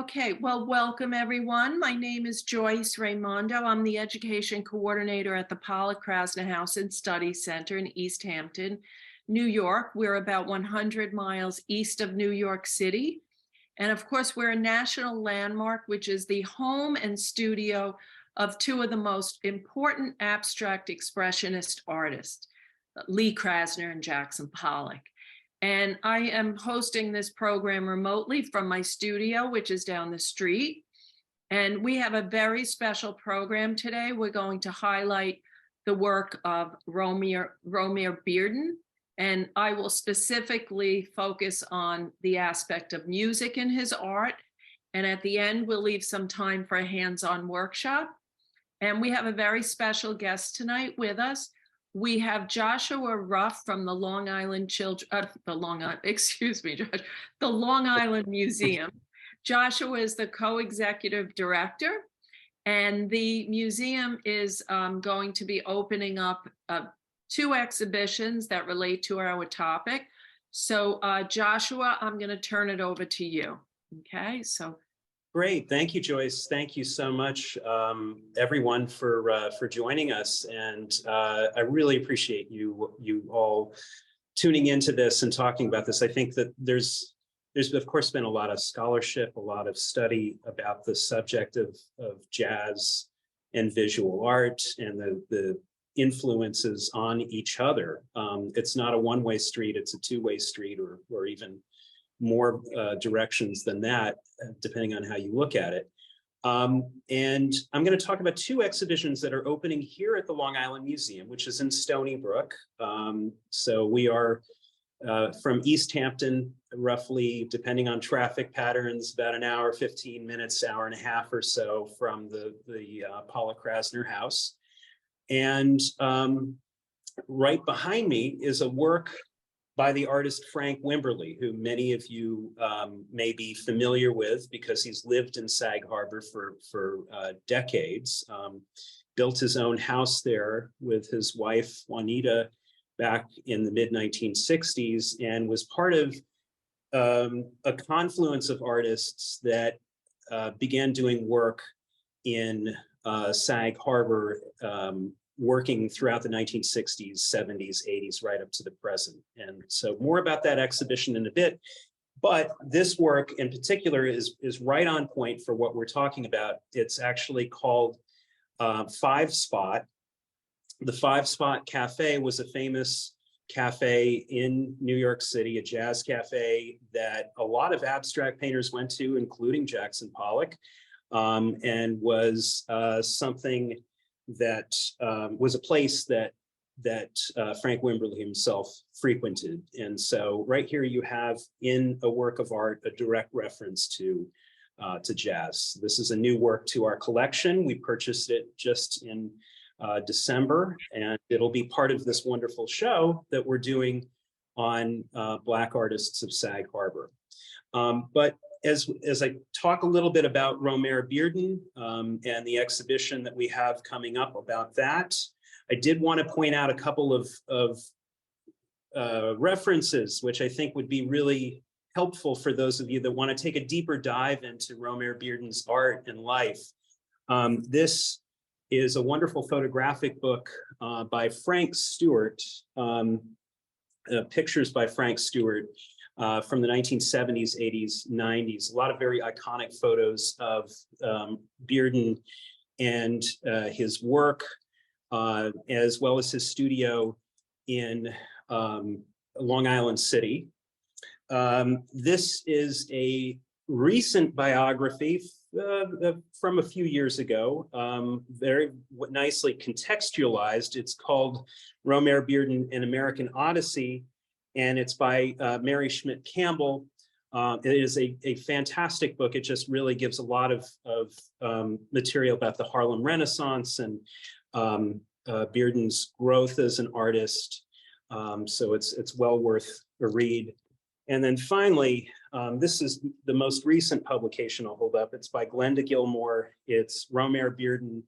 Okay, well, welcome everyone. My name is Joyce Raimondo. I'm the education coordinator at the Pollock House and Study Center in East Hampton, New York. We're about 100 miles east of New York City. And of course, we're a national landmark, which is the home and studio of two of the most important abstract expressionist artists, Lee Krasner and Jackson Pollock. And I am hosting this program remotely from my studio, which is down the street. And we have a very special program today. We're going to highlight the work of Romare Bearden. And I will specifically focus on the aspect of music in his art. And at the end, we'll leave some time for a hands-on workshop. And we have a very special guest tonight with us. We have Joshua Ruff from the Long Island the Long Island Museum. Joshua is the co-executive director, and the museum is going to be opening up two exhibitions that relate to our topic. So Joshua, I'm going to turn it over to you. Okay, so. Great. Thank you, Joyce. Thank you so much, everyone, for joining us. And I really appreciate you all tuning into this and talking about this. I think that there's of course been a lot of scholarship, a lot of study about the subject of jazz and visual art and the influences on each other. It's not a one-way street, it's a two-way street, or even more directions than that, depending on how you look at it. And I'm going to talk about two exhibitions that are opening here at the Long Island Museum, which is in Stony Brook. So we are from East Hampton, roughly, depending on traffic patterns, about an hour, 15 minutes, hour and a half or so from the Pollock House. And right behind me is a work by the artist Frank Wimberly, who many of you may be familiar with because he's lived in Sag Harbor for decades, built his own house there with his wife, Juanita, back in the mid-1960s, and was part of a confluence of artists that began doing work in Sag Harbor, working throughout the 1960s, 70s, 80s, right up to the present. And so more about that exhibition in a bit, but this work in particular is right on point for what we're talking about. It's actually called Five Spot. The Five Spot Cafe was a famous cafe in New York City, a jazz cafe that a lot of abstract painters went to, including Jackson Pollock, and was something that was a place that Frank Wimberly himself frequented. And so right here you have in a work of art a direct reference to jazz. This is a new work to our collection. We purchased it just in December, and it'll be part of this wonderful show that we're doing on Black artists of Sag Harbor. But as I talk a little bit about Romare Bearden and the exhibition that we have coming up about that, I did want to point out a couple of references, which I think would be really helpful for those of you that want to take a deeper dive into Romare Bearden's art and life. This is a wonderful photographic book by Frank Stewart, pictures by Frank Stewart, from the 1970s, 80s, 90s, a lot of very iconic photos of Bearden and his work, as well as his studio in Long Island City. This is a recent biography from a few years ago, very nicely contextualized. It's called Romare Bearden, An American Odyssey, and it's by Mary Schmidt Campbell. It is a fantastic book. It just really gives a lot of material about the Harlem Renaissance and Bearden's growth as an artist. So it's well worth a read. And then finally, this is the most recent publication I'll hold up. It's by Glenda Gilmore. It's Romare Bearden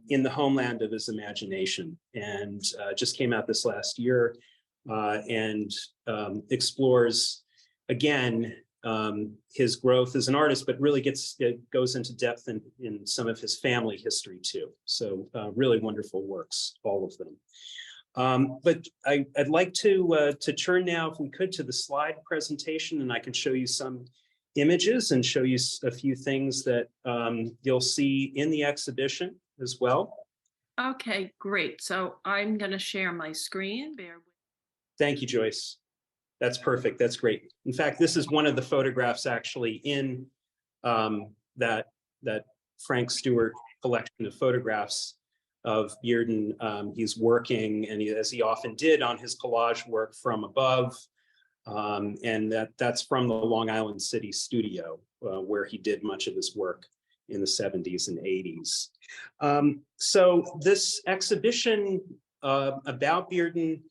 in the Homeland of His Imagination, and just came out this last year. And explores, again, his growth as an artist, but really goes into depth in some of his family history too. So really wonderful works, all of them. But I'd like to turn now, if we could, to the slide presentation, and I can show you some images and show you a few things that you'll see in the exhibition as well. Okay, great. So I'm going to share my screen. Thank you, Joyce. That's perfect. That's great. In fact, this is one of the photographs actually in that Frank Stewart collection of photographs of Bearden. He's working, and as he often did, on his collage work from above. And that's from the Long Island City studio, where he did much of his work in the 70s and 80s. So this exhibition about Bearden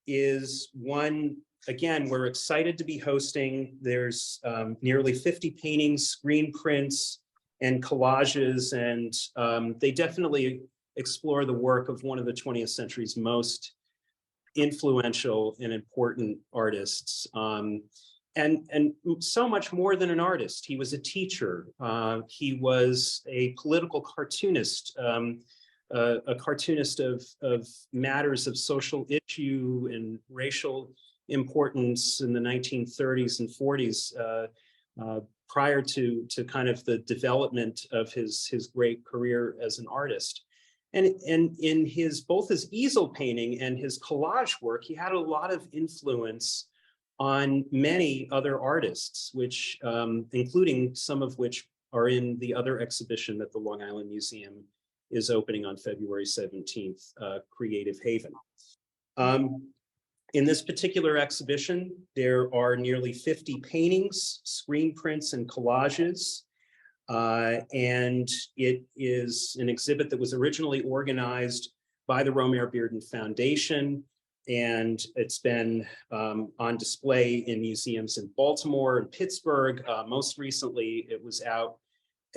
is one, again, we're excited to be hosting. There's nearly 50 paintings, screen prints, and collages, and they definitely explore the work of one of the 20th century's most influential and important artists, and so much more than an artist. He was a teacher. He was a political cartoonist, a cartoonist of matters of social issue and racial importance in the 1930s and 40s, prior to kind of the development of his great career as an artist. And in both his easel painting and his collage work, he had a lot of influence on many other artists, which including some of which are in the other exhibition that the Long Island Museum is opening on February 17th, Creative Haven. In this particular exhibition, there are nearly 50 paintings, screen prints, and collages. And it is an exhibit that was originally organized by the Romare Bearden Foundation, and it's been on display in museums in Baltimore and Pittsburgh. Most recently, it was out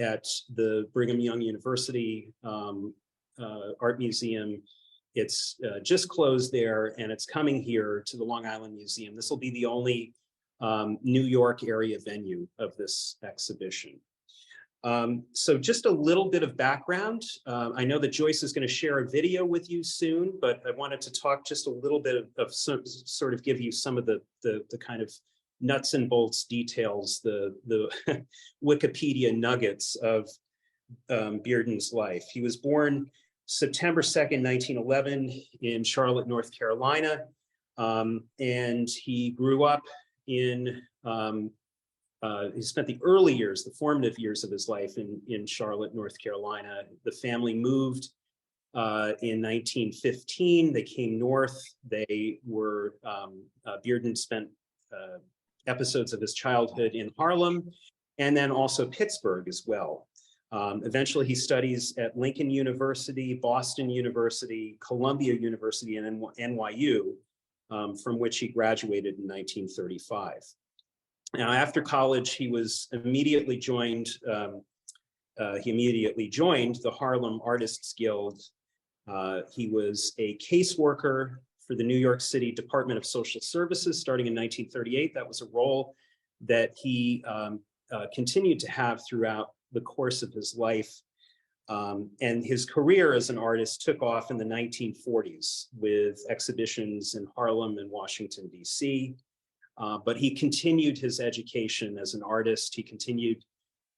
at the Brigham Young University Art Museum. It's just closed there, and it's coming here to the Long Island Museum. This will be the only New York area venue of this exhibition. So just a little bit of background. I know that Joyce is going to share a video with you soon, but I wanted to talk just a little bit of sort of give you some of the kind of nuts and bolts details, the Wikipedia nuggets of Bearden's life. He was born September 2nd, 1911 in Charlotte, North Carolina, and he grew up in he spent the early years, the formative years of his life in Charlotte, North Carolina. The family moved in 1915. They came north. They were, Bearden spent episodes of his childhood in Harlem, and then also Pittsburgh as well. Eventually he studies at Lincoln University, Boston University, Columbia University, and NYU, from which he graduated in 1935. Now, after college, he was immediately joined. He immediately joined the Harlem Artists Guild. He was a caseworker for the New York City Department of Social Services starting in 1938. That was a role that he continued to have throughout the course of his life. And his career as an artist took off in the 1940s with exhibitions in Harlem and Washington, D.C. But he continued his education as an artist. He continued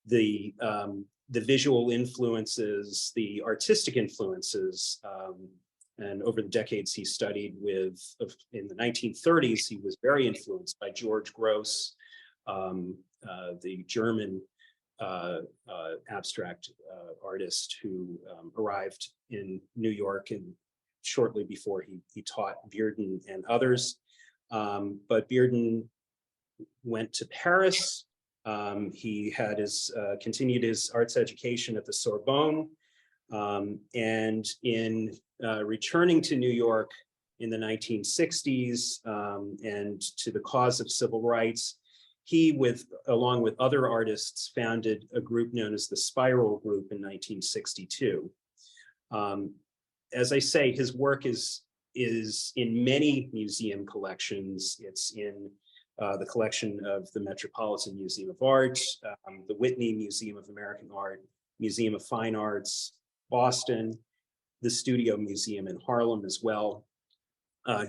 the visual influences, the artistic influences, and over the decades he studied with, in the 1930s, he was very influenced by George Gross, the German abstract artist who arrived in New York and shortly before he taught Bearden and others. But Bearden went to Paris. He had continued his arts education at the Sorbonne, and in returning to New York in the 1960s and to the cause of civil rights, he, along with other artists, founded a group known as the Spiral Group in 1962. As I say, his work is in many museum collections. It's in the collection of the Metropolitan Museum of Art, the Whitney Museum of American Art, Museum of Fine Arts, Boston, the Studio Museum in Harlem as well.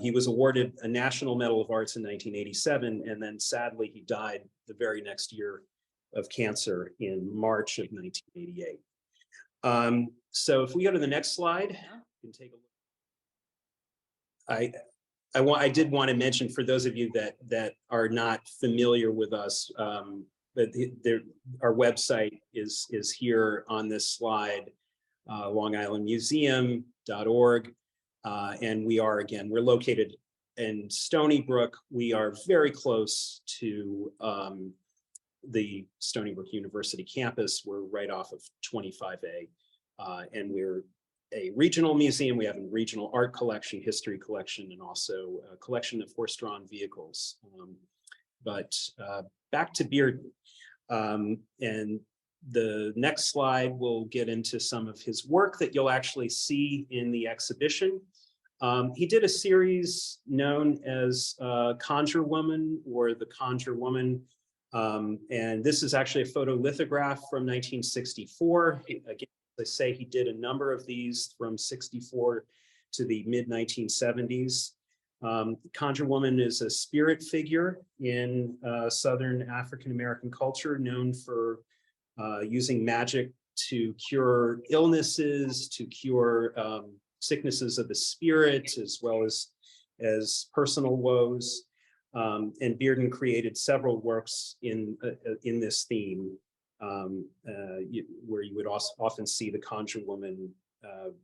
He was awarded a National Medal of Arts in 1987, and then sadly he died the very next year of cancer in March of 1988. So if we go to the next slide, you can take a look. I did want to mention, for those of you that are not familiar with us, that our website is here on this slide, longislandmuseum.org. And we're located in Stony Brook. We are very close to the Stony Brook University campus. We're right off of 25A, and we're a regional museum. We have a regional art collection, history collection, and also a collection of horse-drawn vehicles. But back to Bearden. And the next slide will get into some of his work that you'll actually see in the exhibition. He did a series known as Conjure Woman, or The Conjure Woman. And this is actually a photolithograph from 1964. Again, they say he did a number of these from 64 to the mid 1970s. Conjure Woman is a spirit figure in Southern African American culture, known for using magic to cure illnesses, to cure sicknesses of the spirit, as well as personal woes. And Bearden created several works in this theme, where you would also often see the Conjure Woman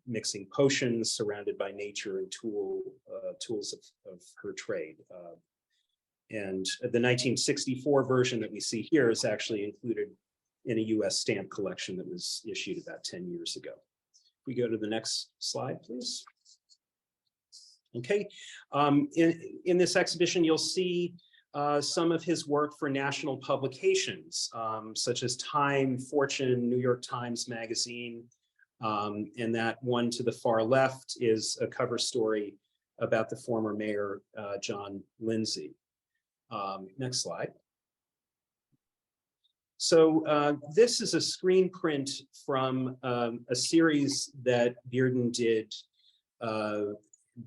mixing potions, surrounded by nature and tools of her trade. And the 1964 version that we see here is actually included in a US stamp collection that was issued about 10 years ago. If we go to the next slide, please. Okay, in this exhibition, you'll see some of his work for national publications, such as Time, Fortune, New York Times Magazine, and that one to the far left is a cover story about the former mayor, John Lindsay. Next slide. So this is a screen print from a series that Bearden did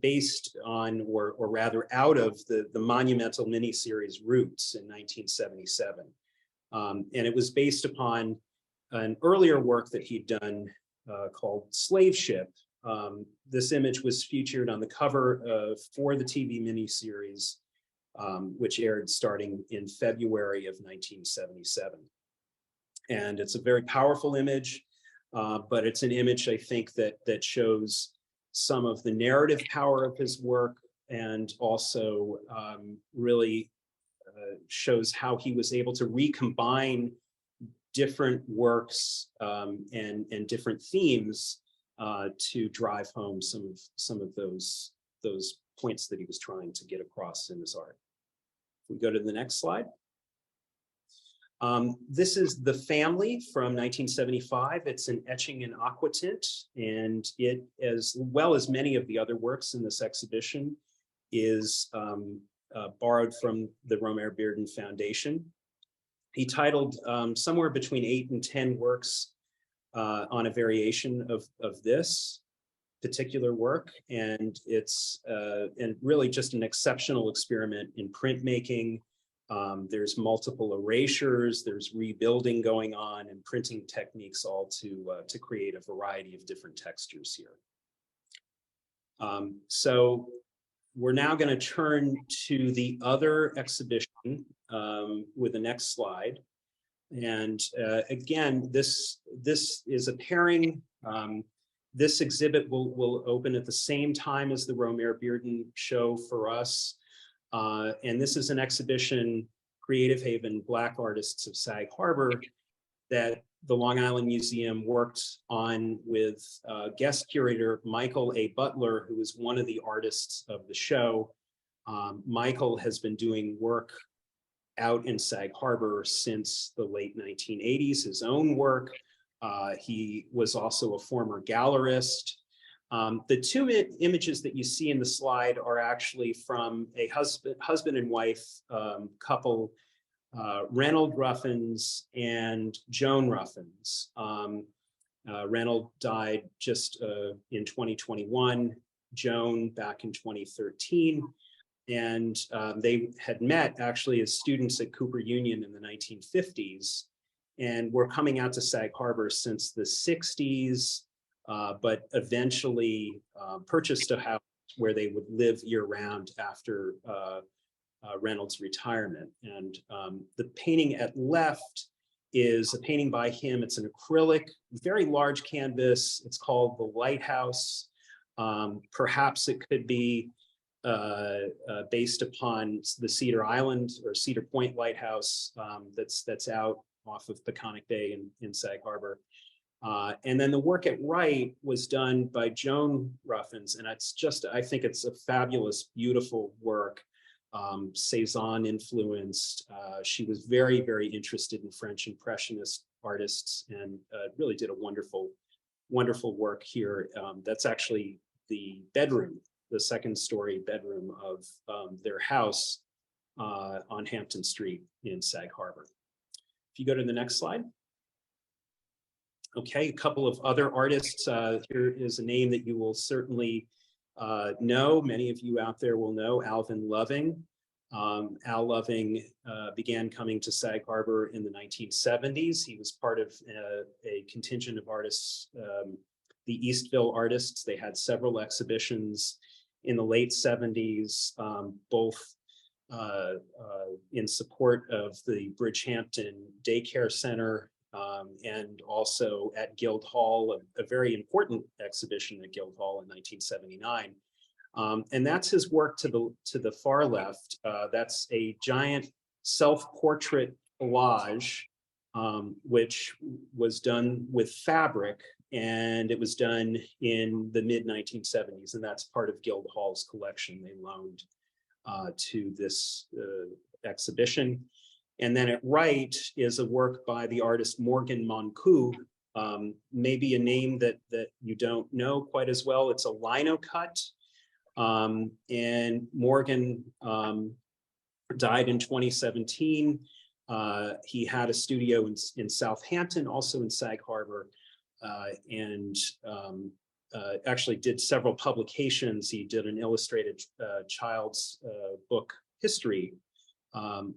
based on, or rather out of the monumental miniseries Roots in 1977. And it was based upon an earlier work that he'd done called Slave Ship. This image was featured on the cover for the TV miniseries, which aired starting in February of 1977. And it's a very powerful image, but it's an image, I think, that shows some of the narrative power of his work, and also really shows how he was able to recombine different works and different themes to drive home some of those points that he was trying to get across in his art. If we go to the next slide. This is The Family from 1975. It's an etching in aquatint, and it, as well as many of the other works in this exhibition, is borrowed from the Romare Bearden Foundation. He titled somewhere between 8 and 10 works on a variation of this particular work, and it's and really just an exceptional experiment in printmaking. There's multiple erasures, there's rebuilding going on, and printing techniques, all to create a variety of different textures here. So we're now going to turn to the other exhibition with the next slide. And again, this is a pairing. This exhibit will open at the same time as the Romare Bearden show for us. And this is an exhibition, Creative Haven, Black Artists of Sag Harbor, that the Long Island Museum worked on with guest curator Michael A. Butler, who is one of the artists of the show. Michael has been doing work out in Sag Harbor since the late 1980s, his own work. He was also a former gallerist. The two images that you see in the slide are actually from a husband and wife couple, Reynold Ruffins and Joan Ruffins. Reynold died just in 2021, Joan back in 2013. And they had met actually as students at Cooper Union in the 1950s and were coming out to Sag Harbor since the 60s, but eventually purchased a house where they would live year-round after Reynolds' retirement. And the painting at left is a painting by him. It's an acrylic, very large canvas. It's called The Lighthouse. Perhaps it could be based upon the Cedar Island or Cedar Point Lighthouse that's out off of Peconic Bay in Sag Harbor. And then the work at right was done by Joan Ruffins, and it's just, I think it's a fabulous, beautiful work, Cezanne influenced. She was very, very interested in French Impressionist artists and really did a wonderful, wonderful work here. That's actually the bedroom, the second story bedroom of their house on Hampton Street in Sag Harbor. If you go to the next slide. Okay, a couple of other artists. Here is a name that you will certainly know. Many of you out there will know Alvin Loving. Al Loving began coming to Sag Harbor in the 1970s. He was part of a contingent of artists, the Eastville Artists. They had several exhibitions in the late 70s, both in support of the Bridgehampton Daycare Center and also at Guildhall, a very important exhibition at Guildhall in 1979. And that's his work to the far left. That's a giant self-portrait collage, which was done with fabric, and it was done in the mid-1970s, and that's part of Guildhall's collection they loaned to this exhibition. And then at right is a work by the artist Morgan Moncu, maybe a name that you don't know quite as well. It's a lino cut. And Morgan died in 2017. He had a studio in Southampton, also in Sag Harbor, and actually did several publications. He did an illustrated child's book history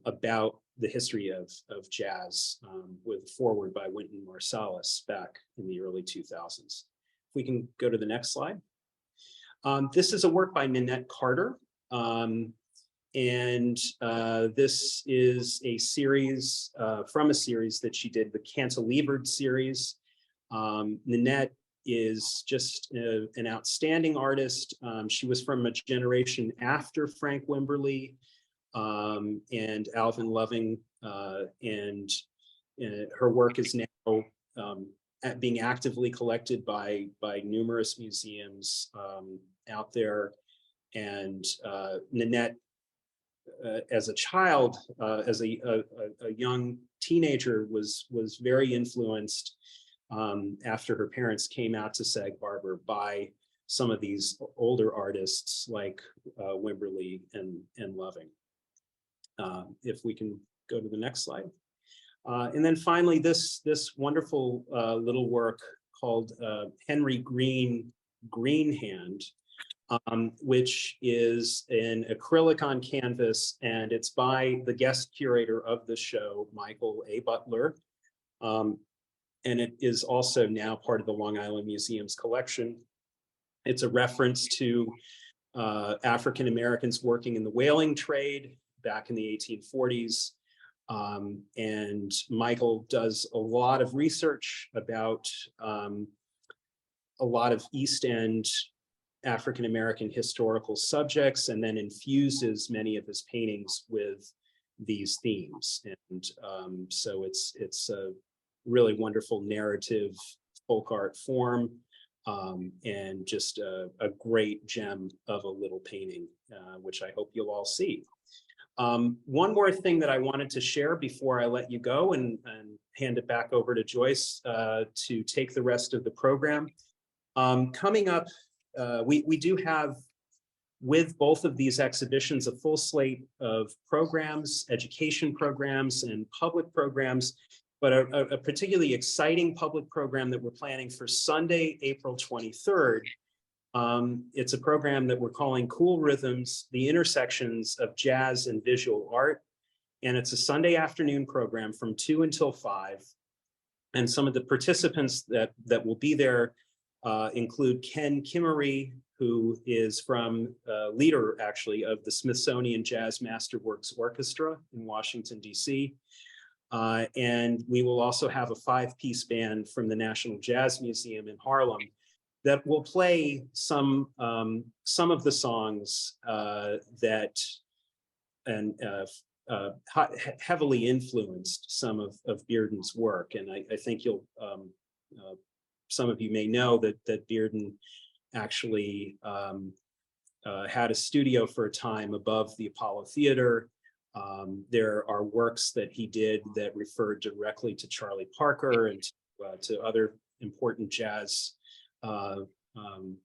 about the history of jazz with foreword by Wynton Marsalis back in the early 2000s. If we can go to the next slide. This is a work by Ninette Carter. And this is a series from a series that she did, the Cantilevered series. Ninette is just an outstanding artist. She was from a generation after Frank Wimberly and Alvin Loving, and her work is now being actively collected by numerous museums out there. And Ninette, as a child, as a young teenager, was very influenced after her parents came out to Sag Harbor by some of these older artists like Wimberly and Loving. If we can go to the next slide. And then finally, this wonderful little work called Henry Green Greenhand, which is an acrylic on canvas, and it's by the guest curator of the show, Michael A. Butler. And it is also now part of the Long Island Museum's collection. It's a reference to African Americans working in the whaling trade back in the 1840s. And Michael does a lot of research about a lot of East End African American historical subjects, and then infuses many of his paintings with these themes. And so it's a really wonderful narrative folk art form, and just a great gem of a little painting, which I hope you'll all see. One more thing that I wanted to share before I let you go and hand it back over to Joyce to take the rest of the program. Coming up we do have, with both of these exhibitions, a full slate of programs, education programs and public programs, but a particularly exciting public program that we're planning for Sunday, April 23rd. It's a program that we're calling Cool Rhythms, the Intersections of Jazz and Visual Art. And it's a Sunday afternoon program from 2 until 5. And some of the participants that will be there include Ken Kimmery, who is leader actually of the Smithsonian Jazz Masterworks Orchestra in Washington, D.C. And we will also have a 5-piece band from the National Jazz Museum in Harlem that will play some of the songs that heavily influenced some of Bearden's work. And I think some of you may know that Bearden actually had a studio for a time above the Apollo Theater. There are works that he did that referred directly to Charlie Parker and to other important jazz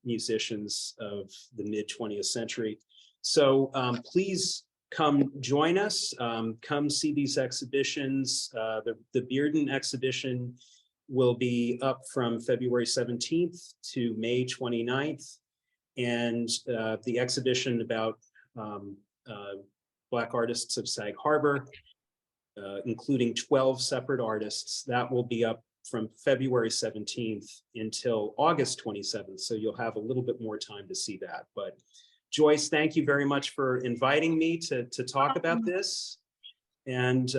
musicians of the mid-20th century. So please come join us, come see these exhibitions. The Bearden exhibition will be up from February 17th to May 29th. And the exhibition about Black artists of Sag Harbor, including 12 separate artists, that will be up from February 17th until August 27th. So you'll have a little bit more time to see that. But Joyce, thank you very much for inviting me to talk about this. And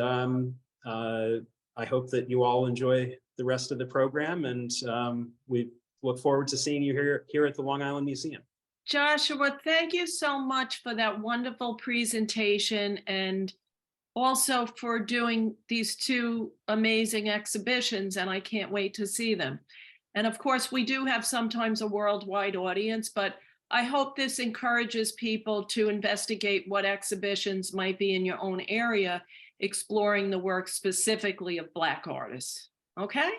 I hope that you all enjoy the rest of the program. And we look forward to seeing you here at the Long Island Museum. Joshua, thank you so much for that wonderful presentation, and also for doing these 2 amazing exhibitions, and I can't wait to see them. And of course, we do have sometimes a worldwide audience, but I hope this encourages people to investigate what exhibitions might be in your own area, exploring the work specifically of Black artists. Okay?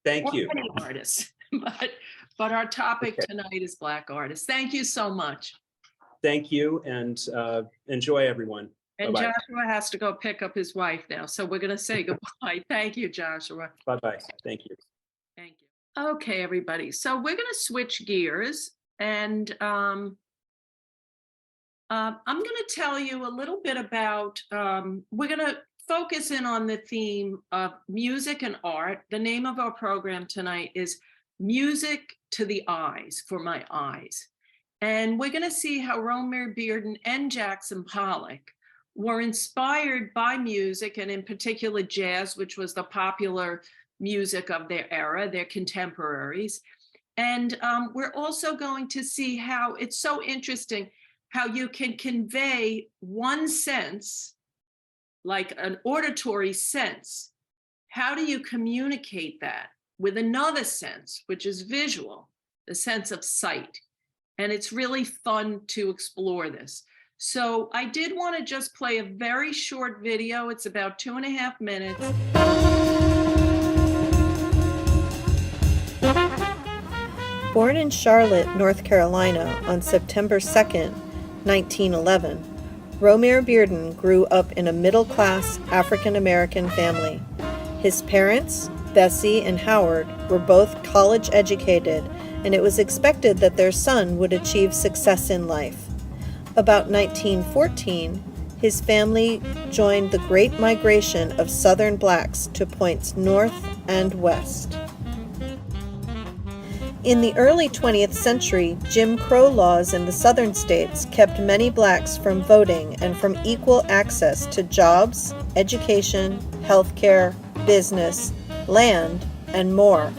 Thank you. Any artists, but our topic tonight is Black artists. Thank you so much. Thank you, and enjoy, everyone. And Bye-bye. Joshua has to go pick up his wife now, so we're going to say goodbye. Thank you, Joshua. Bye-bye. Thank you. Thank you. Okay, everybody. So we're going to switch gears, and I'm going to tell you a little bit about, we're going to focus in on the theme of music and art. The name of our program tonight is Music to the Eyes, for my eyes. And we're going to see how Romare Bearden and Jackson Pollock were inspired by music, and in particular jazz, which was the popular music of their era, their contemporaries. And we're also going to see how it's so interesting how you can convey one sense, like an auditory sense. How do you communicate that with another sense, which is visual, the sense of sight? And it's really fun to explore this. So I did want to just play a very short video. It's about 2.5 minutes. Born in Charlotte, North Carolina on September 2nd, 1911, Romare Bearden grew up in a middle-class African-American family. His parents, Bessie and Howard, were both college educated, and it was expected that their son would achieve success in life. About 1914, his family joined the Great Migration of Southern blacks to points north and west. In the early 20th century, Jim Crow laws in the southern states kept many blacks from voting and from equal access to jobs, education, healthcare, business, land, and more.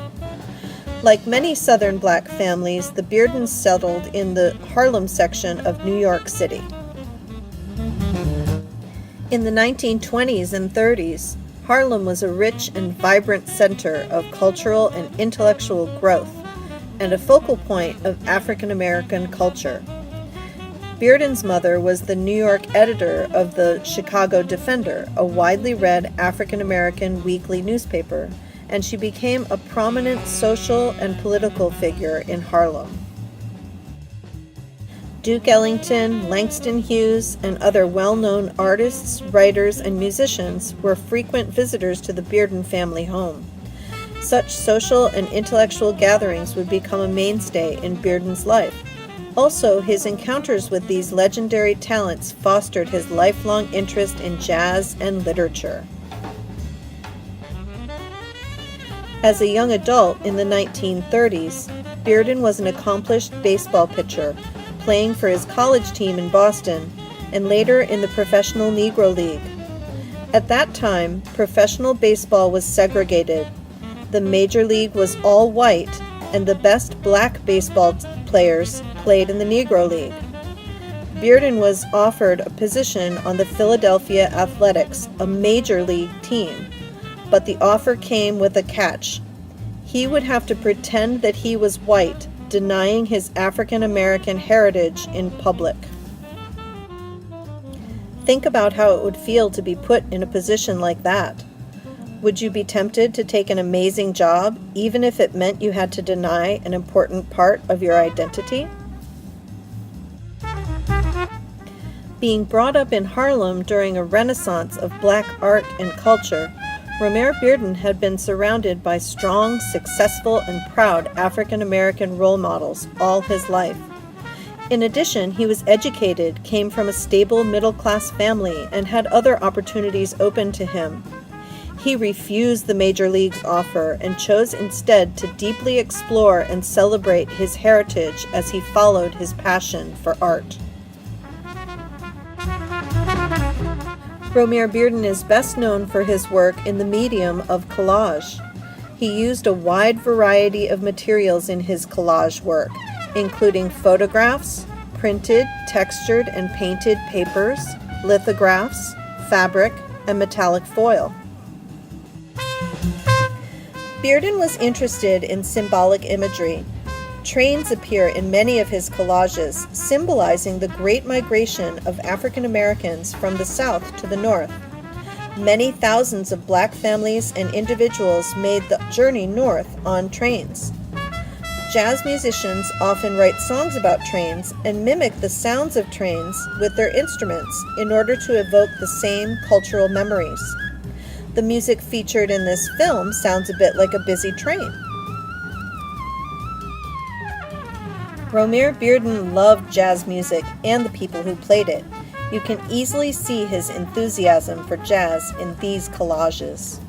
Like many Southern black families, the Beardens settled in the Harlem section of New York City. In the 1920s and 30s, Harlem was a rich and vibrant center of cultural and intellectual growth and a focal point of African American culture. Bearden's mother was the New York editor of the Chicago Defender, a widely read African American weekly newspaper, and she became a prominent social and political figure in Harlem. Duke Ellington, Langston Hughes, and other well-known artists, writers, and musicians were frequent visitors to the Bearden family home. Such social and intellectual gatherings would become a mainstay in Bearden's life. Also, his encounters with these legendary talents fostered his lifelong interest in jazz and literature. As a young adult in the 1930s, Bearden was an accomplished baseball pitcher, playing for his college team in Boston and later in the Professional Negro League. At that time, professional baseball was segregated. The major league was all white, and the best black baseball players played in the Negro League. Bearden was offered a position on the Philadelphia Athletics, a major league team, but the offer came with a catch. He would have to pretend that he was white, denying his African American heritage in public. Think about how it would feel to be put in a position like that. Would you be tempted to take an amazing job, even if it meant you had to deny an important part of your identity? Being brought up in Harlem during a renaissance of black art and culture, Romare Bearden had been surrounded by strong, successful, and proud African American role models all his life. In addition, he was educated, came from a stable middle-class family, and had other opportunities open to him. He refused the major league's offer and chose instead to deeply explore and celebrate his heritage as he followed his passion for art. Romare Bearden is best known for his work in the medium of collage. He used a wide variety of materials in his collage work, including photographs, printed, textured, and painted papers, lithographs, fabric, and metallic foil. Bearden was interested in symbolic imagery. Trains appear in many of his collages, symbolizing the great migration of African Americans from the South to the North. Many thousands of black families and individuals made the journey north on trains. Jazz musicians often write songs about trains and mimic the sounds of trains with their instruments in order to evoke the same cultural memories. The music featured in this film sounds a bit like a busy train. Romare Bearden loved jazz music and the people who played it. You can easily see his enthusiasm for jazz in these collages.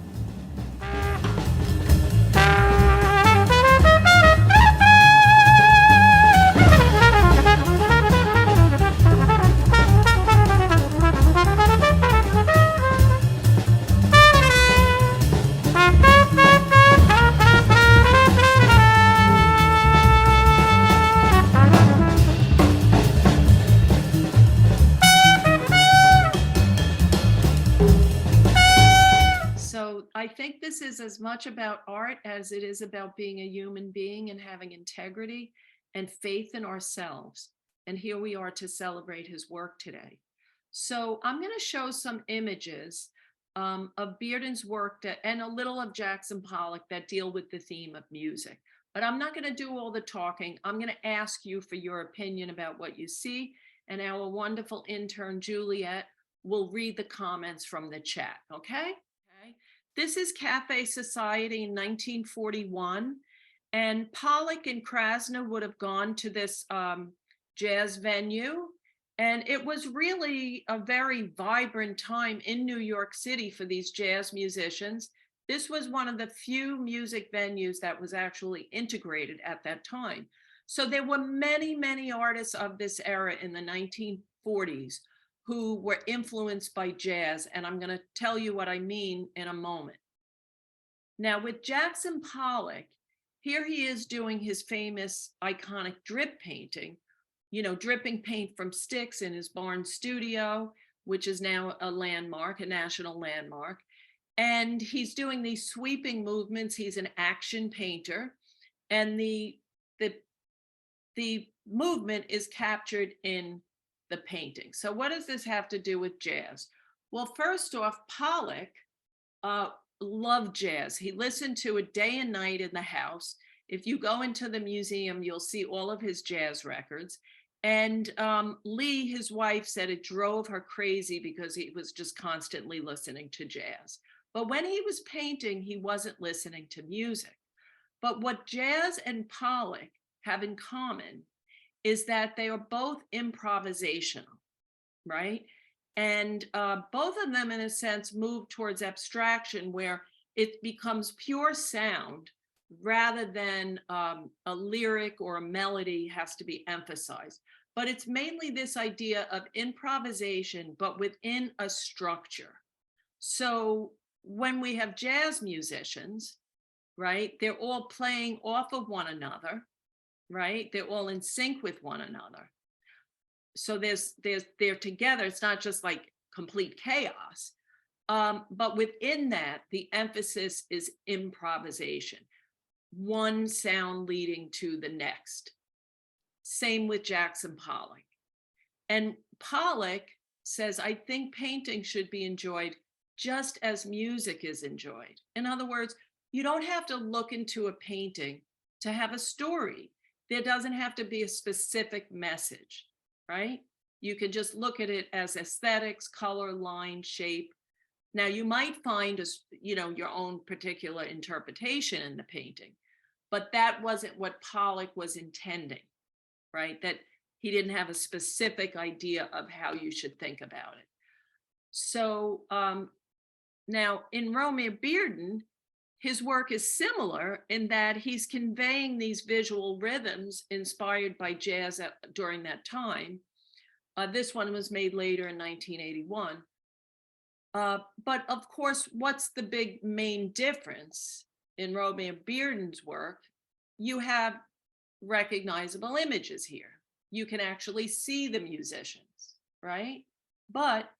I think this is as much about art as it is about being a human being and having integrity and faith in ourselves. And here we are to celebrate his work today. So I'm going to show some images of Bearden's work and a little of Jackson Pollock that deal with the theme of music. But I'm not going to do all the talking. I'm going to ask you for your opinion about what you see. And our wonderful intern, Juliet, will read the comments from the chat. Okay? This is Cafe Society in 1941, and Pollock and Krasner would have gone to this jazz venue, and it was really a very vibrant time in New York City for these jazz musicians. This was one of the few music venues that was actually integrated at that time. So there were many, many artists of this era in the 1940s who were influenced by jazz, and I'm going to tell you what I mean in a moment. Now, with Jackson Pollock, here he is doing his famous iconic drip painting, dripping paint from sticks in his barn studio, which is now a landmark, a national landmark. And he's doing these sweeping movements. He's an action painter, and the movement is captured in the painting. So what does this have to do with jazz? Well, first off, Pollock loved jazz. He listened to it day and night in the house. If you go into the museum, you'll see all of his jazz records. And Lee, his wife, said it drove her crazy because he was just constantly listening to jazz. But when he was painting, he wasn't listening to music. But what jazz and Pollock have in common is that they are both improvisational, right? And both of them, in a sense, move towards abstraction where it becomes pure sound rather than a lyric or a melody has to be emphasized. But it's mainly this idea of improvisation, but within a structure. So when we have jazz musicians, right, they're all playing off of one another, right? They're all in sync with one another. So they're together. It's not just like complete chaos. But within that, the emphasis is improvisation, one sound leading to the next. Same with Jackson Pollock. And Pollock says, I think painting should be enjoyed just as music is enjoyed. In other words, you don't have to look into a painting to have a story. There doesn't have to be a specific message, right? You can just look at it as aesthetics, color, line, shape. Now you might find your own particular interpretation in the painting, but that wasn't what Pollock was intending, right? That he didn't have a specific idea of how you should think about it. So now in Romare Bearden, his work is similar in that he's conveying these visual rhythms inspired by jazz during that time. This one was made later in 1981. But of course, what's the big main difference in Romare Bearden's work? You have recognizable images here. You can actually see the musicians, right? But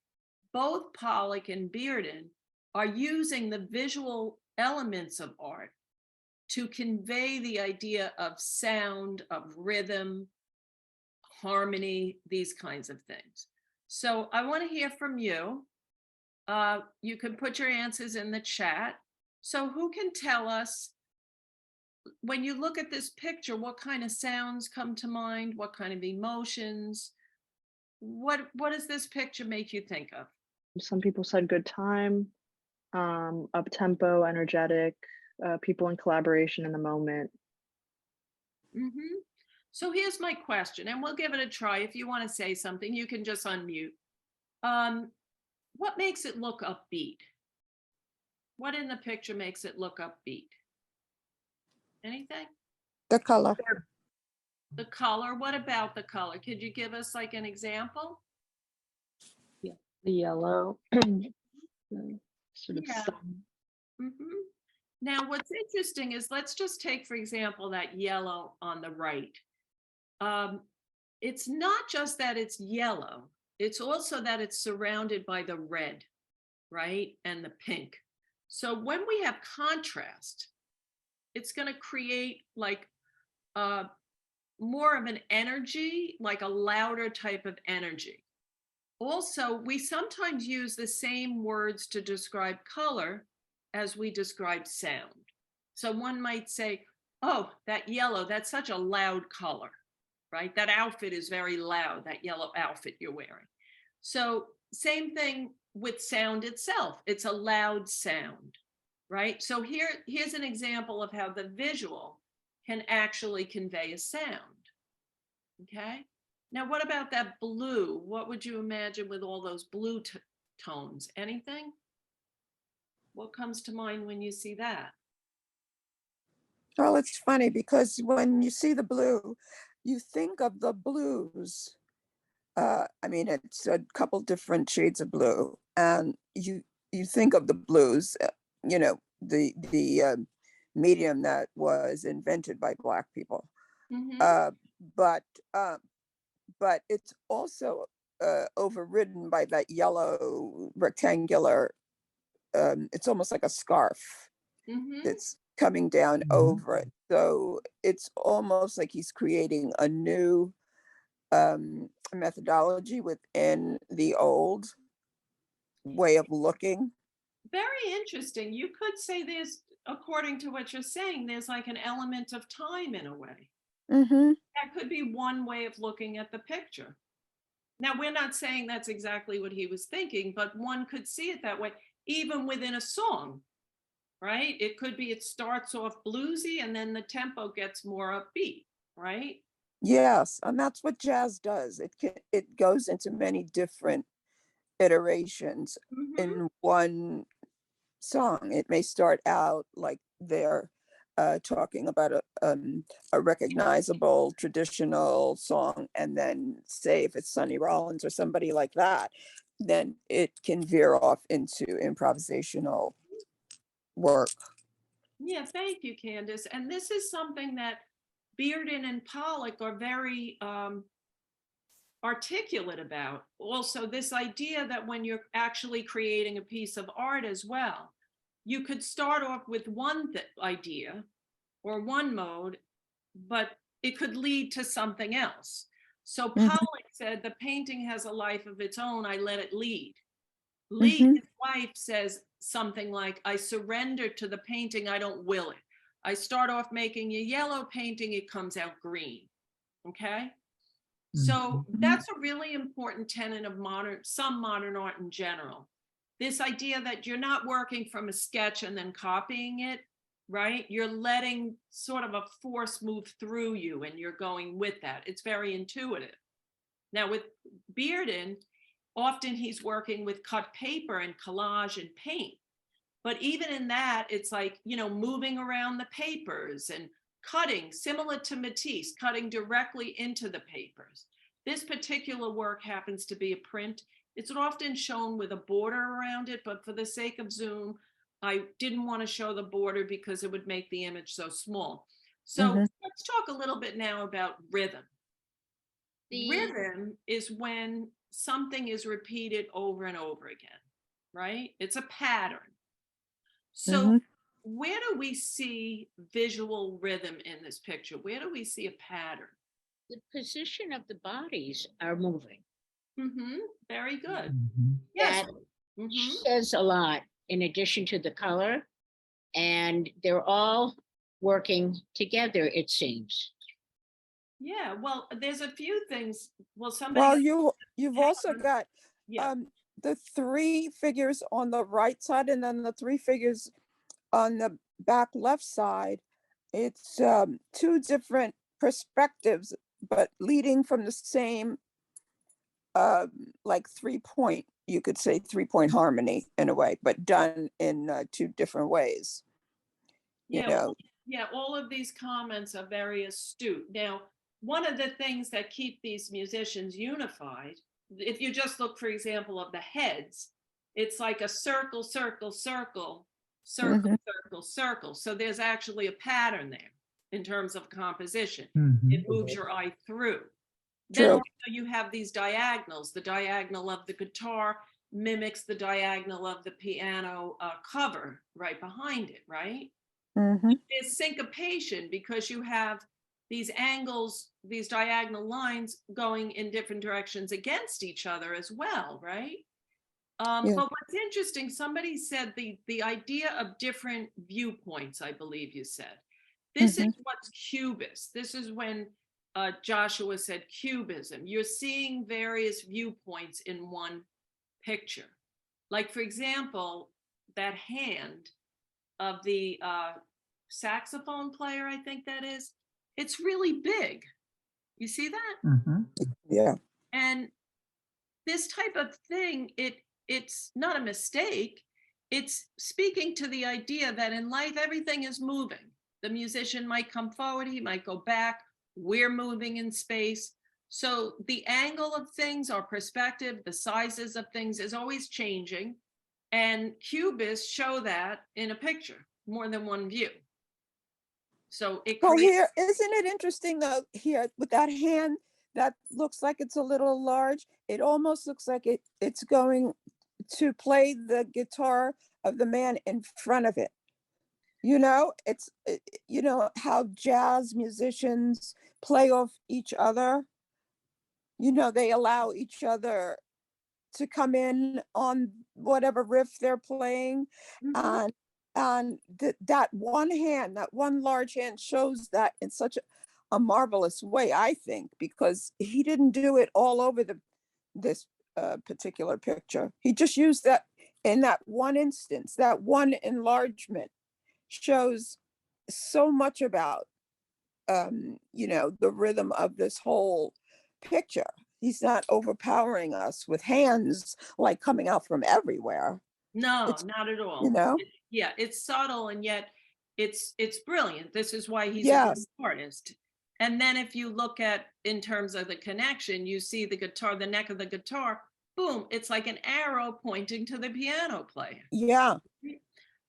both Pollock and Bearden are using the visual elements of art to convey the idea of sound, of rhythm, harmony, these kinds of things. So I want to hear from you. You can put your answers in the chat. So who can tell us, when you look at this picture, what kind of sounds come to mind? What kind of emotions? What does this picture make you think of? Some people said good time, up tempo, energetic, people in collaboration in the moment. Mm-hmm. So here's my question, and we'll give it a try. If you want to say something, you can just unmute. What makes it look upbeat? What in the picture makes it look upbeat? Anything? The color. The color. What about the color? Could you give us like an example? Yeah, the yellow. The sort of Yeah. sun. Mm-hmm. Now, what's interesting is, let's just take, for example, that yellow on the right. It's not just that it's yellow, it's also that it's surrounded by the red, right? And the pink. So when we have contrast, it's going to create like more of an energy, like a louder type of energy. Also, we sometimes use the same words to describe color as we describe sound. So one might say, oh, that yellow, that's such a loud color, right? That outfit is very loud, that yellow outfit you're wearing. So same thing with sound itself. It's a loud sound, right? So here's an example of how the visual can actually convey a sound, okay? Now, what about that blue? What would you imagine with all those blue tones? Anything? What comes to mind when you see that? Well, it's funny because when you see the blue, you think of the blues. I mean, it's a couple different shades of blue, and you think of the blues, the medium that was invented by Black people. Mm-hmm. But it's also overridden by that yellow rectangular. It's almost like a scarf Mm-hmm. that's coming down over it. So it's almost like he's creating a new methodology within the old way of looking. Very interesting. You could say there's, according to what you're saying, there's like an element of time in a way. Mm-hmm. That could be one way of looking at the picture. Now, we're not saying that's exactly what he was thinking, but one could see it that way, even within a song, right? It could be it starts off bluesy and then the tempo gets more upbeat, right? Yes, and that's what jazz does. It goes into many different iterations Mhm. in one song. It may start out like they're talking about a recognizable traditional song, and then say if it's Sonny Rollins or somebody like that, then it can veer off into improvisational work. Yeah, thank you, Candace. And this is something that Bearden and Pollock are very articulate about. Also, this idea that when you're actually creating a piece of art as well, you could start off with one idea or one mode, but it could lead to something else. So Mhm, Pollock said, the painting has a life of its own, I let it lead. Lee, mhm, his wife, says something like, I surrender to the painting, I don't will it. I start off making a yellow painting, it comes out green. Okay. So mhm. that's a really important tenet of some modern art in general. This idea that you're not working from a sketch and then copying it, right? You're letting sort of a force move through you and you're going with that. It's very intuitive. Now, with Bearden, often he's working with cut paper and collage and paint. But even in that, it's like, moving around the papers and cutting, similar to Matisse, cutting directly into the papers. This particular work happens to be a print. It's often shown with a border around it, but for the sake of Zoom, I didn't want to show the border because it would make the image so small. So Mhm. let's talk a little bit now about rhythm. Rhythm is when something is repeated over and over again, right? It's a pattern. So Mhm. where do we see visual rhythm in this picture? Where do we see a pattern? The position of the bodies are moving. Mm-hmm. Very good. Mhm. Yes. That Mm-hmm. says a lot in addition to the color, and they're all working together, it seems. Yeah. Well, there's a few things. Well, somebody. Well, you've also got Yeah. the three figures on the right side, and then the three figures on the back left side. It's two different perspectives, but leading from the same like 3-point, you could say 3-point harmony in a way, but done in two different ways. You Yeah. know. Yeah. All of these comments are very astute. Now, one of the things that keep these musicians unified, if you just look, for example, of the heads, it's like a circle, circle, circle, circle, Mhm. circle, circle. So there's actually a pattern there in terms of composition. It Mhm. moves your eye through. Then True. also you have these diagonals. The diagonal of the guitar mimics the diagonal of the piano cover right behind it, right? Mhm. There's syncopation because you have these angles, these diagonal lines going in different directions against each other as well, right? Yeah. But what's interesting, somebody said the idea of different viewpoints, I believe you said. This is Mhm. what's Cubist. This is when Joshua said Cubism. You're seeing various viewpoints in one picture. Like, for example, that hand of the saxophone player, I think that is, it's really big. You see that? Mhm. Yeah. And this type of thing, it's not a mistake. It's speaking to the idea that in life, everything is moving. The musician might come forward, he might go back. We're moving in space. So the angle of things, our perspective, the sizes of things is always changing. And cubists show that in a picture, more than one view. So it Well, creates. here, isn't it interesting though, here with that hand that looks like it's a little large, it almost looks like it's going to play the guitar of the man in front of it. It's how jazz musicians play off each other. They allow each other to come in on whatever riff they're playing. Mhm. And that one hand, that one large hand shows that in such a marvelous way, I think, because he didn't do it all over this particular picture. He just used that in that one instance. That one enlargement shows so much about the rhythm of this whole picture. He's not overpowering us with hands like coming out from everywhere. No, It's, not at all. you know, Yeah, it's subtle and yet it's brilliant. This is why he's a yes, good artist. And then if you look at in terms of the connection, you see the guitar, the neck of the guitar, boom, it's like an arrow pointing to the piano player. yeah,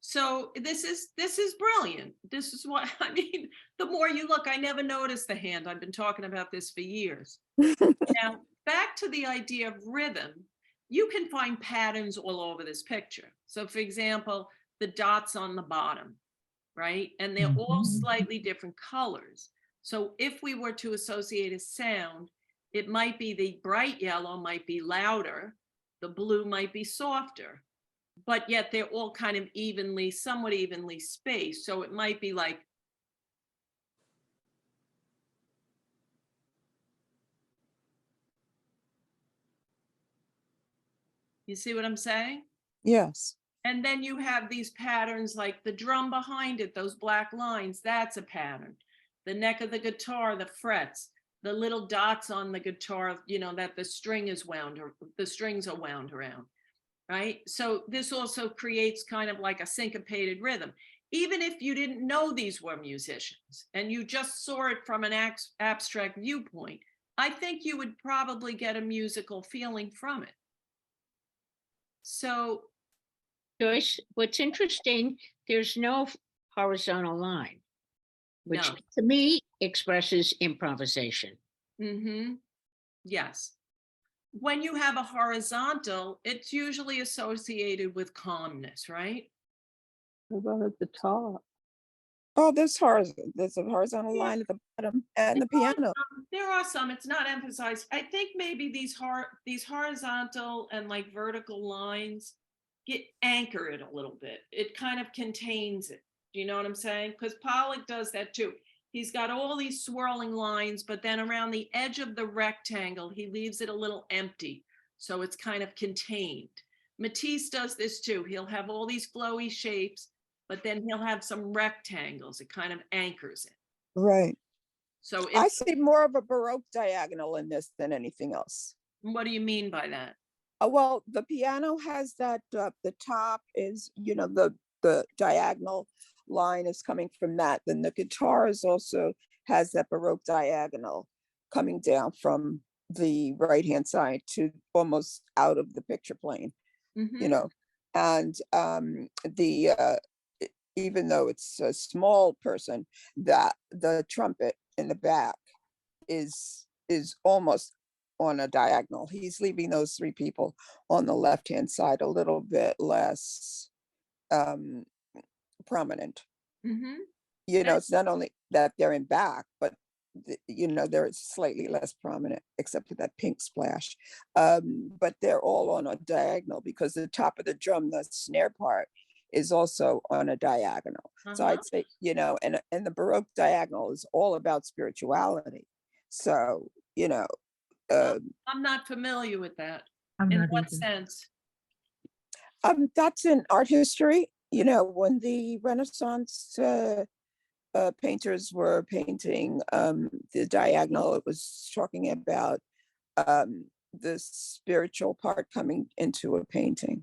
So this is brilliant. This is what I mean. The more you look, I never noticed the hand. I've been talking about this for years. Now, back to the idea of rhythm, you can find patterns all over this picture. So for example, the dots on the bottom, right? And they're all slightly different colors. So if we were to associate a sound, it might be the bright yellow might be louder, the blue might be softer, but yet they're all kind of somewhat evenly spaced. So it might be like, you see what I'm saying? yes, And then you have these patterns like the drum behind it, those black lines, that's a pattern. The neck of the guitar, the frets, the little dots on the guitar, that the strings are wound around, right? So this also creates kind of like a syncopated rhythm. Even if you didn't know these were musicians and you just saw it from an abstract viewpoint, I think you would probably get a musical feeling from it. So Joyce, what's interesting, there's no horizontal line, which No. to me expresses improvisation. Yes. When you have a horizontal, it's usually associated with calmness, right? What about at the top? oh, there's a horizontal line at the bottom and the piano. There are some, it's not emphasized. I think maybe these horizontal and like vertical lines anchor it a little bit. It kind of contains it. Do you know what I'm saying? Because Pollock does that too. He's got all these swirling lines, but then around the edge of the rectangle, he leaves it a little empty. So it's kind of contained. Matisse does this too. He'll have all these flowy shapes, but then he'll have some rectangles. It kind of anchors it. Right. So I see more of a Baroque diagonal in this than anything else. what do you mean by that? Well, the piano has that, the top is, the diagonal line is coming from that. Then the guitar also has that Baroque diagonal coming down from the right-hand side to almost out of the picture plane, and even though it's a small person, that the trumpet in the back is almost on a diagonal. He's leaving those three people on the left-hand side a little bit less prominent. It's not only that they're in back, but they're slightly less prominent, except for that pink splash. But they're all on a diagonal because the top of the drum, the snare part, is also on a diagonal. So I'd say, and the Baroque diagonal is all about spirituality. So, I'm not familiar with that. In what sense? that's in art history. When the Renaissance painters were painting the diagonal, it was talking about the spiritual part coming into a painting.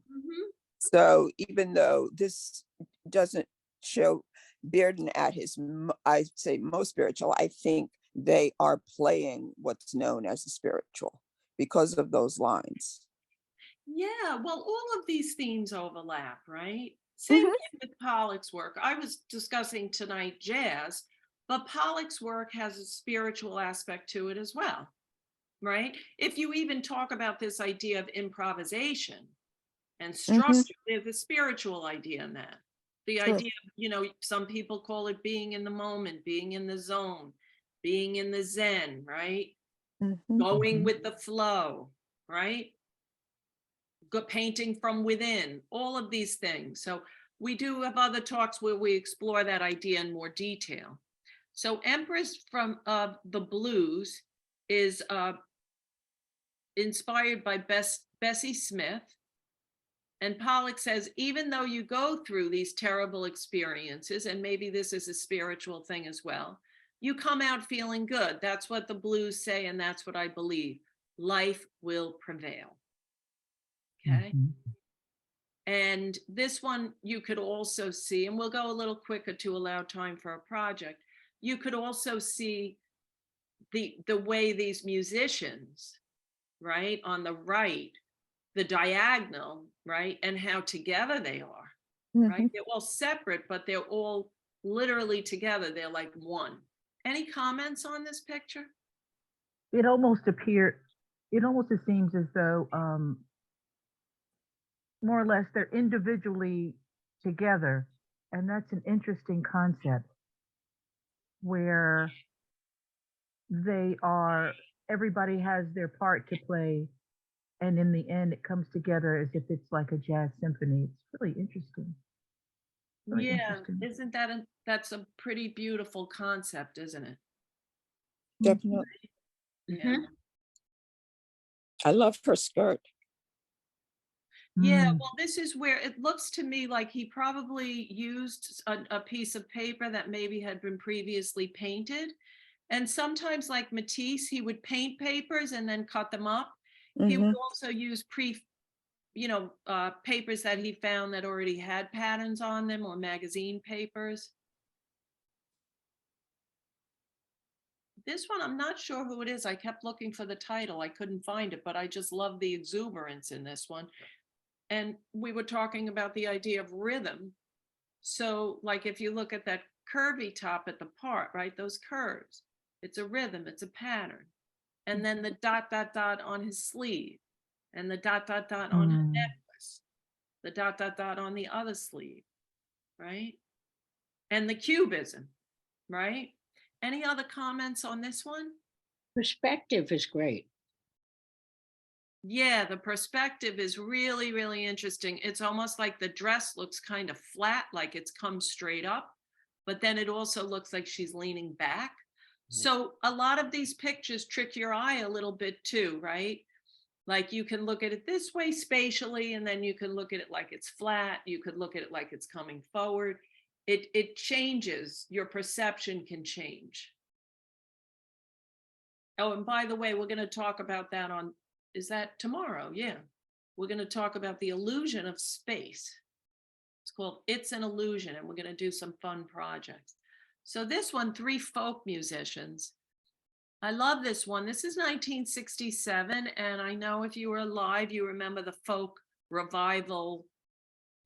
So even though this doesn't show Bearden at his, I say most spiritual, I think they are playing what's known as a spiritual because of those lines. Yeah, well, all of these themes overlap, right? Same thing with Pollock's work. I was discussing tonight jazz, but Pollock's work has a spiritual aspect to it as well, right? If you even talk about this idea of improvisation and structure, there's a spiritual idea in that. The idea of, some people call it being in the moment, being in the zone, being in the Zen, right? Going with the flow, right? Painting from within, all of these things. So we do have other talks where we explore that idea in more detail. So Empress from the Blues is inspired by Bessie Smith. And Pollock says, even though you go through these terrible experiences, and maybe this is a spiritual thing as well, you come out feeling good. That's what the Blues say, and that's what I believe. Life will prevail. Okay. And this one you could also see, and we'll go a little quicker to allow time for a project. You could also see the way these musicians, right, on the right, the diagonal, right, and how together they are, right? They're all separate, but they're all literally together. They're like one. Any comments on this picture? It almost seems as though more or less they're individually together. And that's an interesting concept where everybody has their part to play. And in the end, it comes together as if it's like a jazz symphony. It's really interesting. Really interesting. Isn't that's a pretty beautiful concept, isn't it? Definitely. Yeah. I love her skirt. Yeah, well, this is where it looks to me like he probably used a piece of paper that maybe had been previously painted. And sometimes, like Matisse, he would paint papers and then cut them up. He would also use papers that he found that already had patterns on them, or magazine papers. This one, I'm not sure who it is. I kept looking for the title. I couldn't find it, but I just love the exuberance in this one. And we were talking about the idea of rhythm. So like if you look at that curvy top at the part, right, those curves, it's a rhythm, it's a pattern. And then the dot, dot, dot on his sleeve, and the dot, dot, dot on her necklace, the dot, dot, dot on the other sleeve, right? And the cubism, right? Any other comments on this one? Perspective is great. Yeah, the perspective is really, really interesting. It's almost like the dress looks kind of flat, like it's come straight up, but then it also looks like she's leaning back. So a lot of these pictures trick your eye a little bit too, right? Like you can look at it this way spatially, and then you can look at it like it's flat. You could look at it like it's coming forward. It changes. Your perception can change. Oh, and by the way, we're going to talk about that is that tomorrow? Yeah. We're going to talk about the illusion of space. It's called It's an Illusion, and we're going to do some fun projects. So this one, 3 folk musicians. I love this one. This is 1967, and I know if you were alive, you remember the folk revival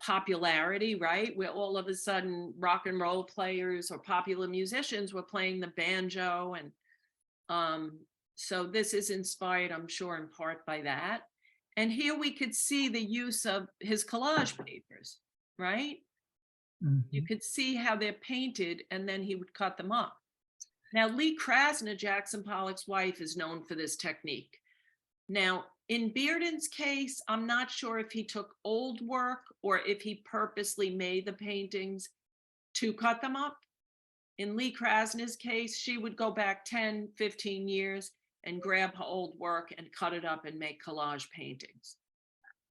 popularity, right? Where all of a sudden rock and roll players or popular musicians were playing the banjo, and so this is inspired, I'm sure, in part by that. And here we could see the use of his collage papers, right? You could see how they're painted, and then he would cut them up. Now, Lee Krasner, Jackson Pollock's wife, is known for this technique. Now, in Bearden's case, I'm not sure if he took old work or if he purposely made the paintings to cut them up. In Lee Krasner's case, she would go back 10, 15 years and grab her old work and cut it up and make collage paintings.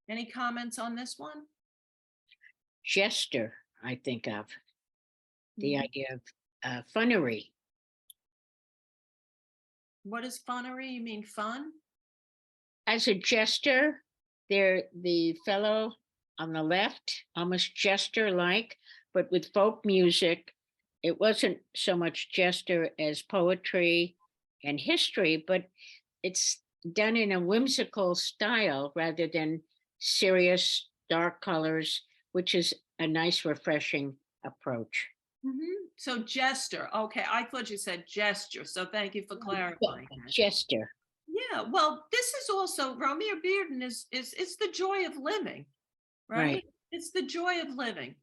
Any comments on this one? Jester, I think of the idea of funnery. What is funnery? You mean fun? As a jester, the fellow on the left, almost jester-like, but with folk music, it wasn't so much jester as poetry and history, but it's done in a whimsical style rather than serious dark colors, which is a nice, refreshing approach. So jester. Okay, I thought you said gesture. So thank you for clarifying. Jester. Yeah, well, this is also Romare Bearden is it's the joy of living, right? It's the joy of living.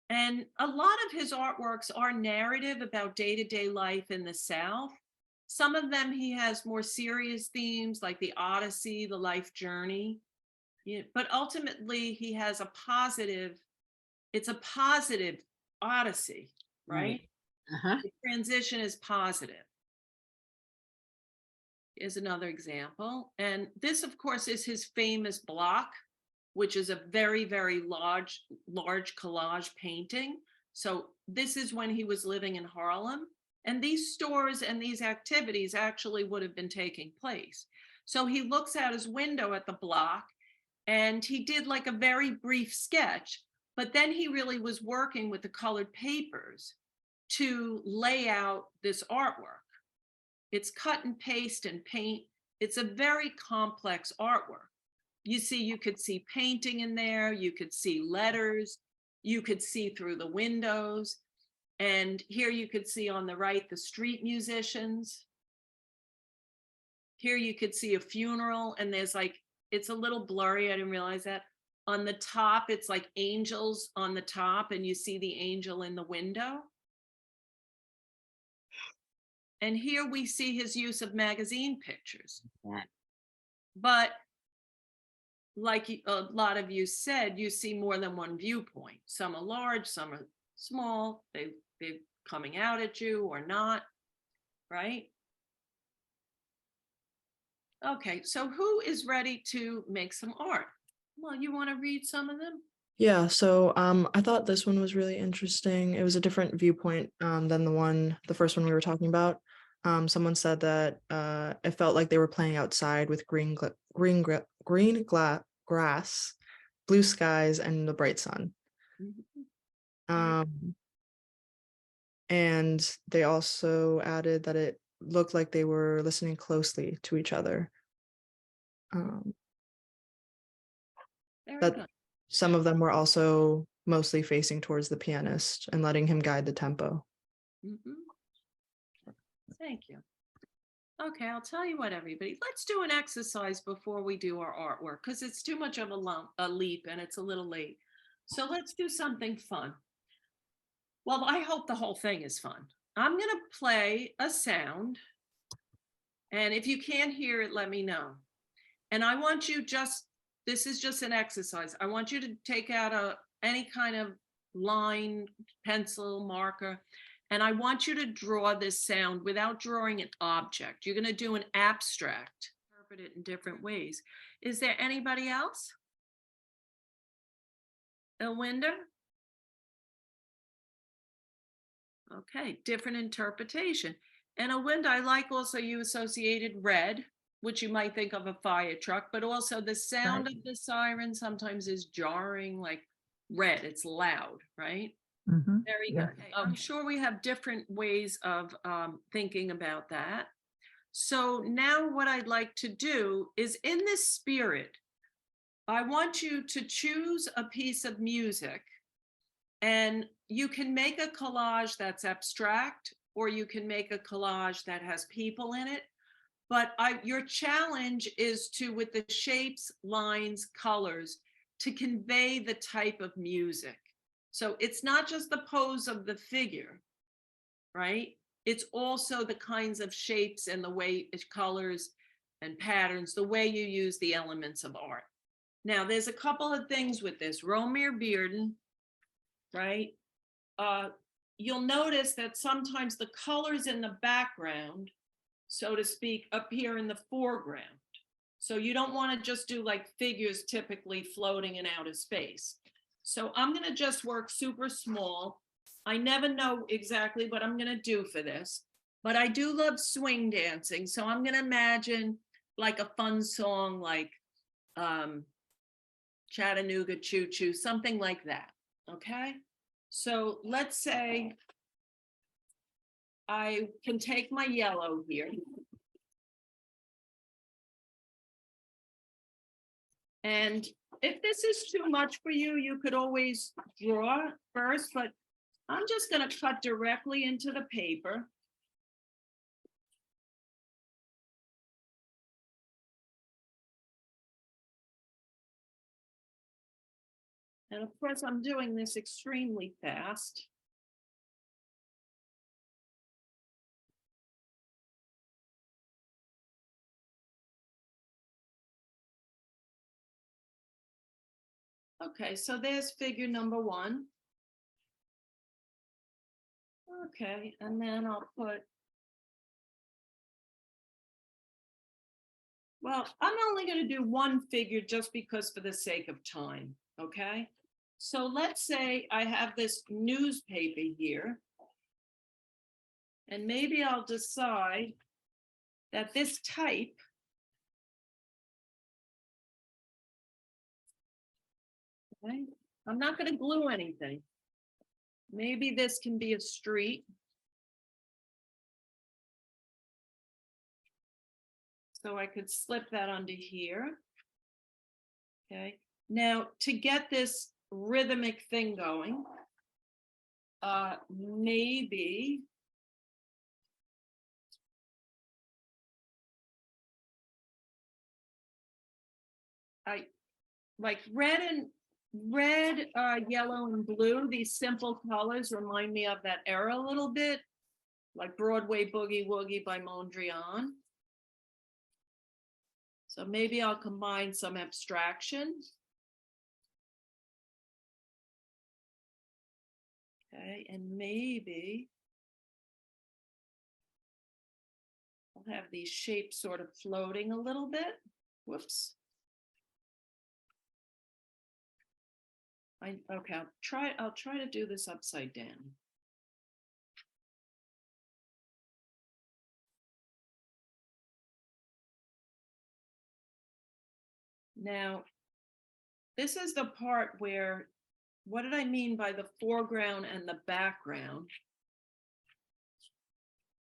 And a lot of his artworks are narrative about day-to-day life in the South. Some of them he has more serious themes like the Odyssey, the life journey. Yeah, but ultimately he has it's a positive Odyssey, right? Uh-huh. The transition is positive. Is another example. And this, of course, is his famous block, which is a very, very large collage painting. So this is when he was living in Harlem. And these stores and these activities actually would have been taking place. So he looks out his window at the block and he did like a very brief sketch, but then he really was working with the colored papers to lay out this artwork. It's cut and paste and paint. It's a very complex artwork. You could see painting in there, you could see letters, you could see through the windows. And here you could see on the right, the street musicians. Here you could see a funeral, and there's like, it's a little blurry, I didn't realize that. On the top, it's like angels on the top, and you see the angel in the window. And here we see his use of magazine pictures. But like a lot of you said, you see more than one viewpoint. Some are large, some are small. They're coming out at you or not, right? Okay, so who is ready to make some art? Well, you want to read some of them? Yeah, so I thought this one was really interesting. It was a different viewpoint than the first one we were talking about. Someone said that it felt like they were playing outside with grass, blue skies, and the bright sun. And they also added that it looked like they were listening closely to each other. Very That good. some of them were also mostly facing towards the pianist and letting him guide the tempo. Thank you. Okay, I'll tell you what, everybody, let's do an exercise before we do our artwork, because it's too much of a leap and it's a little late. So let's do something fun. Well, I hope the whole thing is fun. I'm going to play a sound, and if you can't hear it, let me know. And I want you this is just an exercise. I want you to take out any kind of line, pencil, marker, and I want you to draw this sound without drawing an object. You're going to do an abstract, interpret it in different ways. Is there anybody else? Elwinda? Okay, different interpretation. And Elwinda, I like also you associated red, which you might think of a fire truck, but also the sound of the siren sometimes is jarring, like red, it's loud, right? Very good. I'm sure we have different ways of thinking about that. So now what I'd like to do is, in this spirit, I want you to choose a piece of music, and you can make a collage that's abstract, or you can make a collage that has people in it. But your challenge is to, with the shapes, lines, colors, to convey the type of music. So it's not just the pose of the figure, right? It's also the kinds of shapes and the way colors and patterns, the way you use the elements of art. Now, there's a couple of things with this. Romare Bearden, right? You'll notice that sometimes the colors in the background, so to speak, appear in the foreground. So you don't want to just do like figures typically floating in outer space. So I'm going to just work super small. I never know exactly what I'm going to do for this, but I do love swing dancing. So I'm going to imagine like a fun song like Chattanooga Choo Choo, something like that. Okay. So let's say I can take my yellow here. And if this is too much for you, you could always draw first, but I'm just going to cut directly into the paper. And of course, I'm doing this extremely fast. Okay, so there's figure number one. Okay, and then I'll put. Well, I'm only going to do one figure just because for the sake of time, okay? So let's say I have this newspaper here. And maybe I'll decide that this type okay, I'm not going to glue anything. Maybe this can be a street. So I could slip that under here. Okay. Now to get this rhythmic thing going, maybe I like red, yellow, and blue. These simple colors remind me of that era a little bit, like Broadway Boogie Woogie by Mondrian. So maybe I'll combine some abstraction. Okay, and maybe I'll have these shapes sort of floating a little bit. Whoops. Okay, I'll try to do this upside down. Now, this is the part where, what did I mean by the foreground and the background?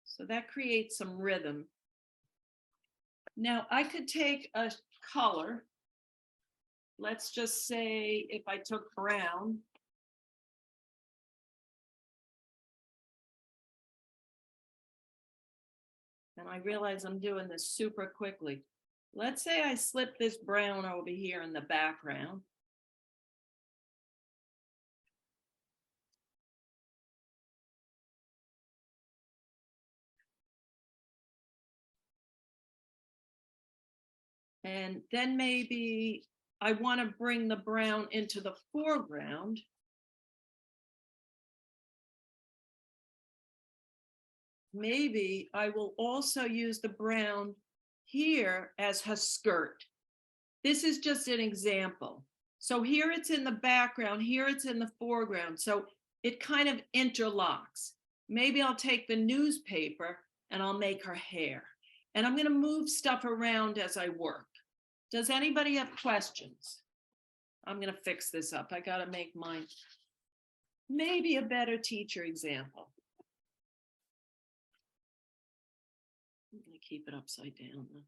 So that creates some rhythm. Now I could take a color. Let's just say if I took brown. And I realize I'm doing this super quickly. Let's say I slip this brown over here in the background. And then maybe I want to bring the brown into the foreground. Maybe I will also use the brown here as her skirt. This is just an example. So here it's in the background, here it's in the foreground. So it kind of interlocks. Maybe I'll take the newspaper and I'll make her hair. And I'm going to move stuff around as I work. Does anybody have questions? I'm going to fix this up. I got to make mine maybe a better teacher example. I'm going to keep it upside down though.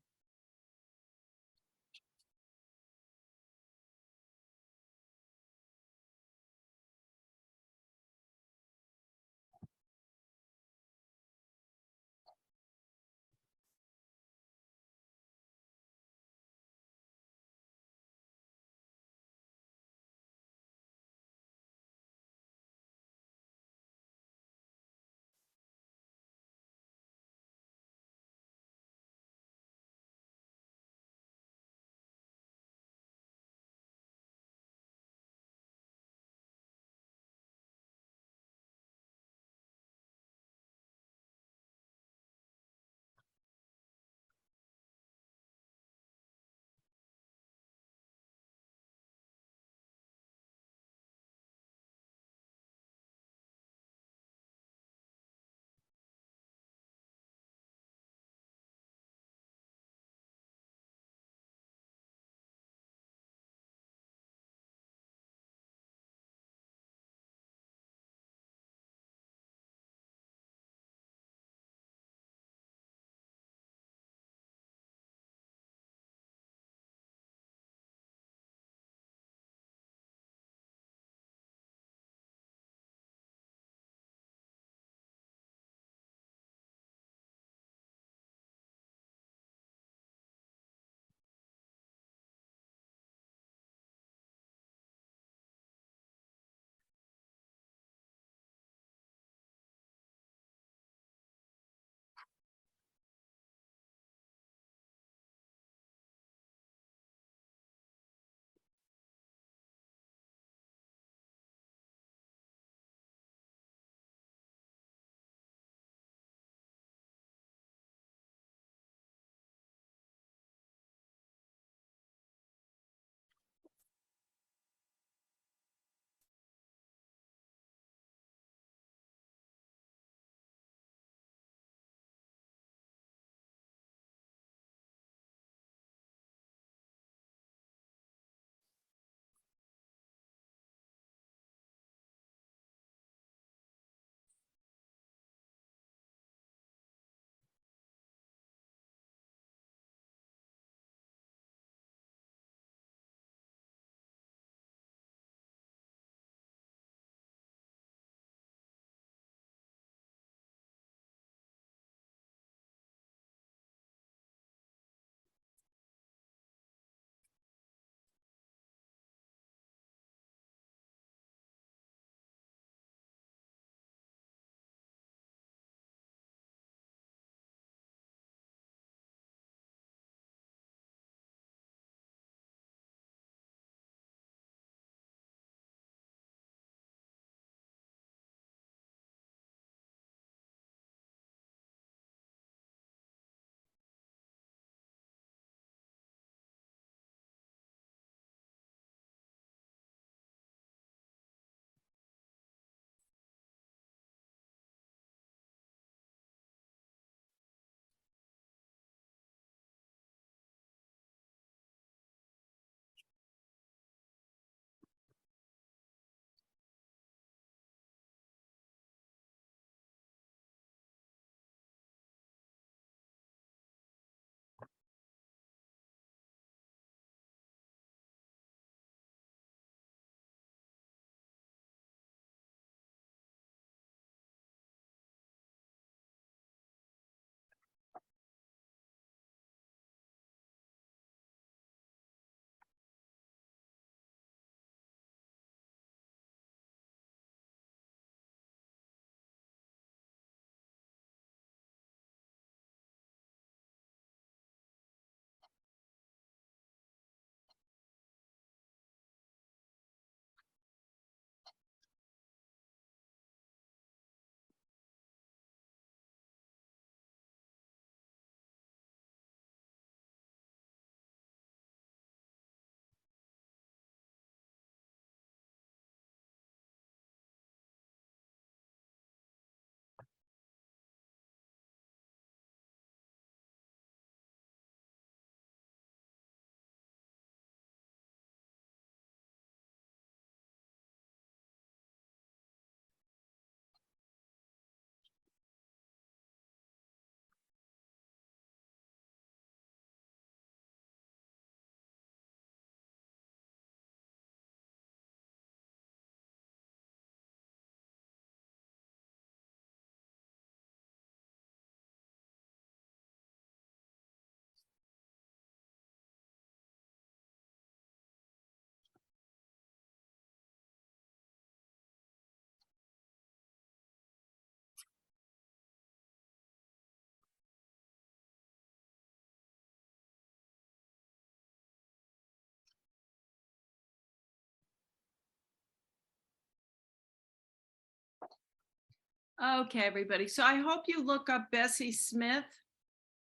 Okay, everybody. So I hope you look up Bessie Smith,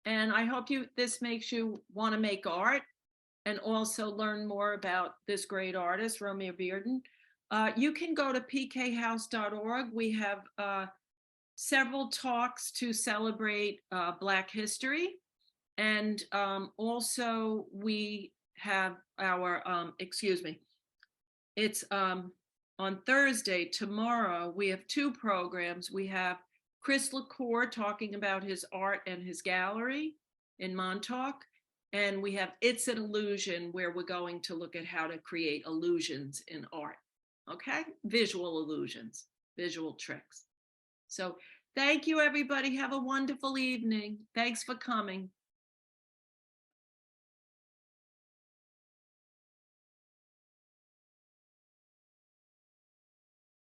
and I hope this makes you want to make art and also learn more about this great artist, Romare Bearden. You can go to pkhouse.org. We have several talks to celebrate Black history. And also we have our, it's on Thursday, tomorrow, we have 2 programs. We have Chris LaCour talking about his art and his gallery in Montauk. And we have It's an Illusion, where we're going to look at how to create illusions in art. Okay? Visual illusions, visual tricks. So thank you, everybody. Have a wonderful evening. Thanks for coming.